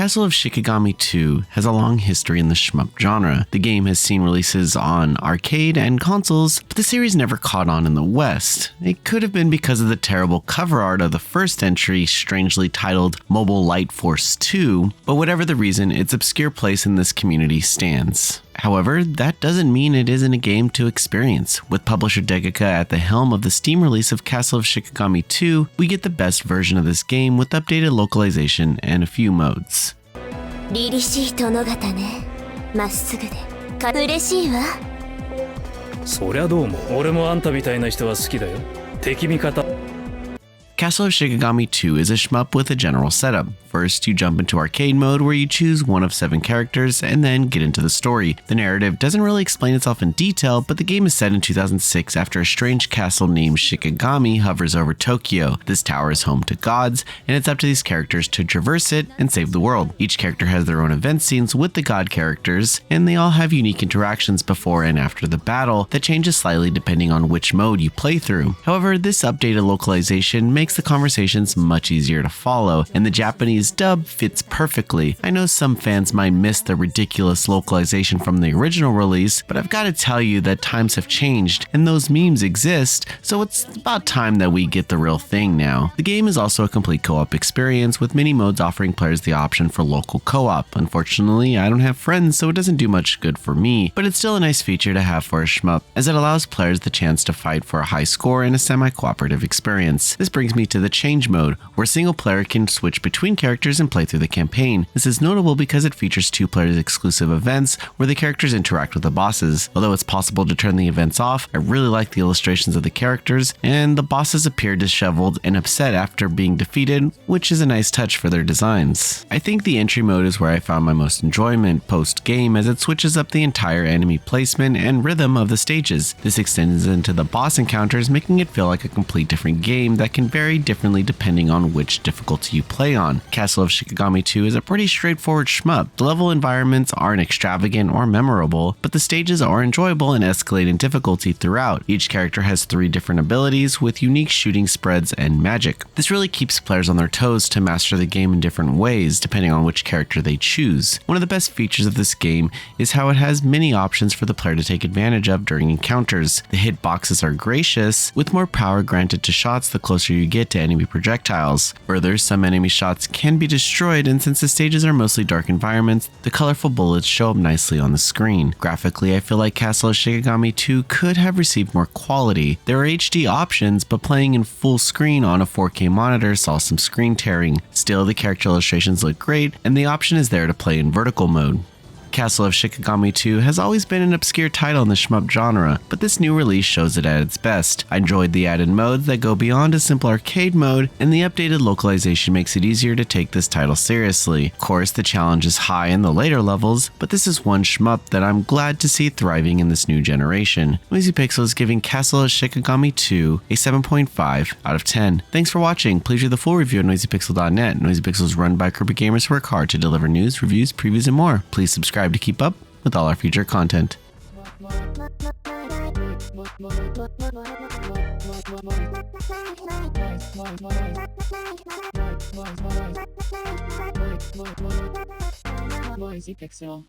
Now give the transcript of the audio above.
Castle of Shikigami 2 has a long history in the shmup genre. The game has seen releases on arcade and consoles, but the series never caught on in the West. It could have been because of the terrible cover art of the first entry, strangely titled Mobile Light Force 2, but whatever the reason, its obscure place in this community stands. However, that doesn't mean it isn't a game to experience. With publisher Degaka at the helm of the Steam release of Castle of Shikigami 2, we get the best version of this game with updated localization and a few modes. 凛々しい殿方ね。まっすぐで嬉しいわ。そりゃどうも。俺もあんたみたいな人は好きだよ。敵味方。Castle of Shikigami 2 is a shmup with a general setup. First, you jump into arcade mode where you choose one of 7 characters and then get into the story. The narrative doesn't really explain itself in detail, but the game is set in 2006 after a strange castle named Shikigami hovers over Tokyo. This tower is home to gods, and it's up to these characters to traverse it and save the world. Each character has their own event scenes with the god characters, and they all have unique interactions before and after the battle that changes slightly depending on which mode you play through. However, this updated localization makes the conversations much easier to follow, and the Japanese dub fits perfectly. I know some fans might miss the ridiculous localization from the original release, but I've got to tell you that times have changed and those memes exist, so it's about time that we get the real thing now. The game is also a complete co-op experience, with many modes offering players the option for local co-op. Unfortunately, I don't have friends, so it doesn't do much good for me, but it's still a nice feature to have for a shmup, as it allows players the chance to fight for a high score in a semi-cooperative experience. This brings me to the change mode, where a single player can switch between characters and play through the campaign. This is notable because it features 2 players exclusive events where the characters interact with the bosses. Although it's possible to turn the events off, I really like the illustrations of the characters, and the bosses appear disheveled and upset after being defeated, which is a nice touch for their designs. I think the entry mode is where I found my most enjoyment post-game, as it switches up the entire enemy placement and rhythm of the stages. This extends into the boss encounters, making it feel like a complete different game that can vary differently depending on which difficulty you play on. Castle of Shikigami 2 is a pretty straightforward shmup. The level environments aren't extravagant or memorable, but the stages are enjoyable and escalate in difficulty throughout. Each character has 3 different abilities with unique shooting spreads and magic. This really keeps players on their toes to master the game in different ways depending on which character they choose. One of the best features of this game is how it has many options for the player to take advantage of during encounters. The hitboxes are gracious, with more power granted to shots the closer you get to enemy projectiles. Further, some enemy shots can be destroyed, and since the stages are mostly dark environments, the colorful bullets show up nicely on the screen. Graphically, I feel like Castle of Shikigami 2 could have received more quality. There are HD options, but playing in full screen on a 4K monitor saw some screen tearing. Still, the character illustrations look great, and the option is there to play in vertical mode. Castle of Shikigami 2 has always been an obscure title in the shmup genre, but this new release shows it at its best. I enjoyed the added modes that go beyond a simple arcade mode, and the updated localization makes it easier to take this title seriously. Of course, the challenge is high in the later levels, but this is one shmup that I'm glad to see thriving in this new generation. Noisy Pixel is giving Castle of Shikigami 2 a 7.5 out of 10. Thanks for watching. Please read the full review at noisypixel.net. Noisy Pixel is run by a group of gamers who work hard to deliver news, reviews, previews, and more. Please subscribe to keep up with all our future content. Noisy Pixel.